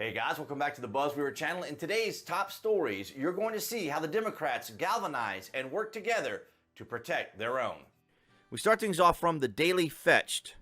Hey guys, welcome back to the BuzWeaver channel. In today's top stories, you're going to see how the Democrats galvanize and work together to protect their own. We start things off from the Daily Fetched.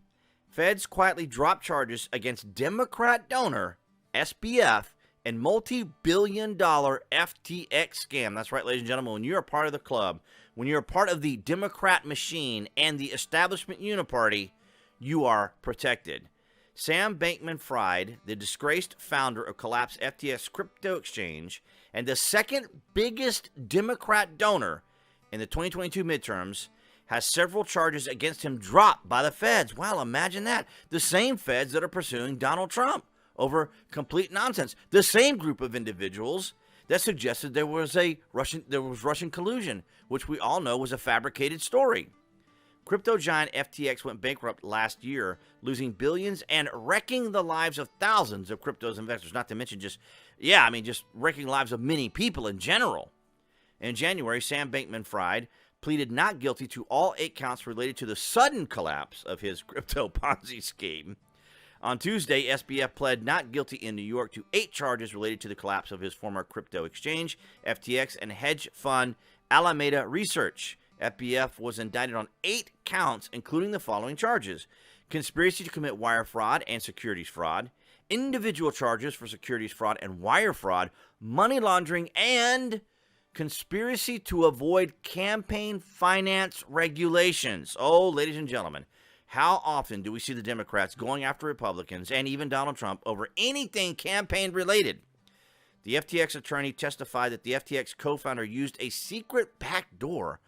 Feds quietly drop charges against Democrat donor, SBF, and multi-billion-dollar FTX scam. That's right, ladies and gentlemen, when you're a part of the club, when you're a part of the Democrat machine and the establishment uniparty, you are protected. Sam Bankman-Fried, the disgraced founder of collapsed FTX crypto exchange and the second biggest Democrat donor in the 2022 midterms, has several charges against him dropped by the feds. Wow, imagine that. The same feds that are pursuing Donald Trump over complete nonsense. The same group of individuals that suggested there was Russian collusion, which we all know was a fabricated story. Crypto giant FTX went bankrupt last year, losing billions and wrecking the lives of thousands of crypto's investors. Not to mention just wrecking lives of many people in general. In January, Sam Bankman-Fried pleaded not guilty to all 8 counts related to the sudden collapse of his crypto Ponzi scheme. On Tuesday, SBF pled not guilty in New York to 8 charges related to the collapse of his former crypto exchange, FTX, and hedge fund Alameda Research. SBF was indicted on 8 counts, including the following charges: conspiracy to commit wire fraud and securities fraud, individual charges for securities fraud and wire fraud, money laundering, and conspiracy to avoid campaign finance regulations. Oh, ladies and gentlemen, how often do we see the Democrats going after Republicans and even Donald Trump over anything campaign related? The FTX attorney testified that the FTX co-founder used a secret backdoor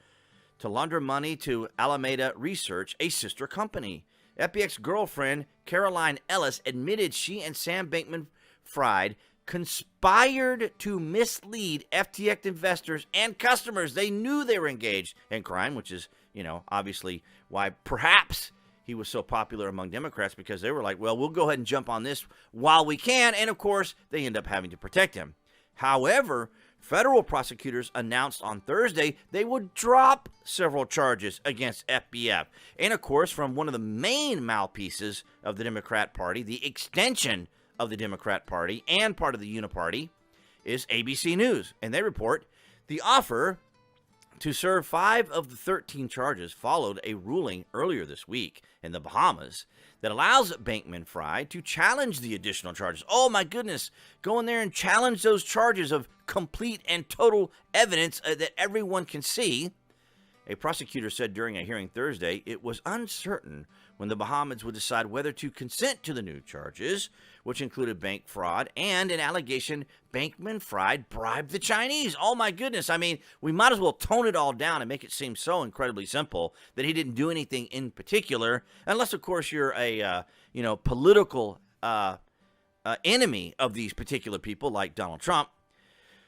to launder money to Alameda Research, a sister company. FTX girlfriend Caroline Ellis admitted she and Sam Bankman-Fried conspired to mislead FTX investors and customers. They knew they were engaged in crime, which is, obviously why perhaps he was so popular among Democrats, because they were like, well, we'll go ahead and jump on this while we can. And of course, they end up having to protect him. However, federal prosecutors announced on Thursday they would drop several charges against SBF. And of course, from one of the main mouthpieces of the Democrat Party, the extension of the Democrat Party and part of the Uniparty, is ABC News. And they report the offer to serve 5 of the 13 charges followed a ruling earlier this week in the Bahamas that allows Bankman-Fried to challenge the additional charges. Oh my goodness, go in there and challenge those charges of complete and total evidence that everyone can see. A prosecutor said during a hearing Thursday it was uncertain when the Bahamas would decide whether to consent to the new charges, which included bank fraud and an allegation Bankman-Fried bribed the Chinese. Oh my goodness, I mean, we might as well tone it all down and make it seem so incredibly simple that he didn't do anything in particular, unless of course you're a political enemy of these particular people like Donald Trump.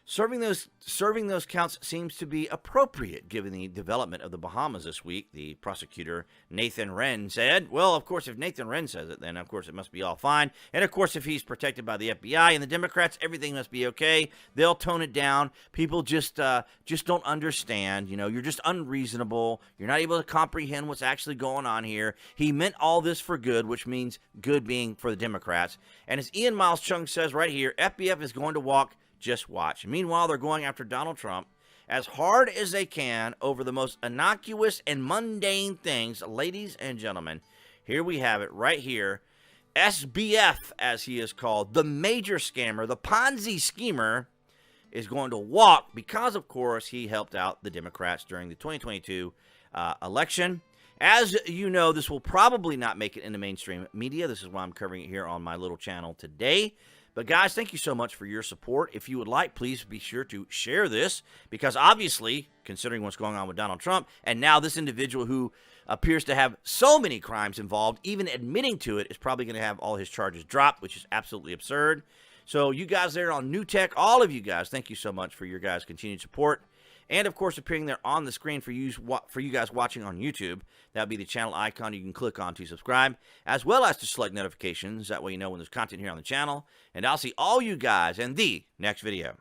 Serving those counts seems to be appropriate given the development of the Bahamas this week, the prosecutor Nathan Wren said. Well, of course, if Nathan Wren says it, then of course it must be all fine. And of course, if he's protected by the FBI and the Democrats, everything must be okay. They'll tone it down. People just don't understand. You're just unreasonable. You're not able to comprehend what's actually going on here. He meant all this for good, which means good being for the Democrats. And as Ian Miles Chung says right here, FBF is going to walk. Just watch. Meanwhile, they're going after Donald Trump as hard as they can over the most innocuous and mundane things. Ladies and gentlemen, here we have it right here. SBF, as he is called, the major scammer, the Ponzi schemer, is going to walk because, of course, he helped out the Democrats during the 2022 election. As you know, this will probably not make it into mainstream media. This is why I'm covering it here on my little channel today. But guys, thank you so much for your support. If you would like, please be sure to share this, because obviously, considering what's going on with Donald Trump, and now this individual who appears to have so many crimes involved, even admitting to it, is probably going to have all his charges dropped, which is absolutely absurd. So you guys there on New Tech, all of you guys, thank you so much for your guys' continued support. And, of course, appearing there on the screen for you guys watching on YouTube. That would be the channel icon you can click on to subscribe, as well as to select notifications. That way you know when there's content here on the channel. And I'll see all you guys in the next video.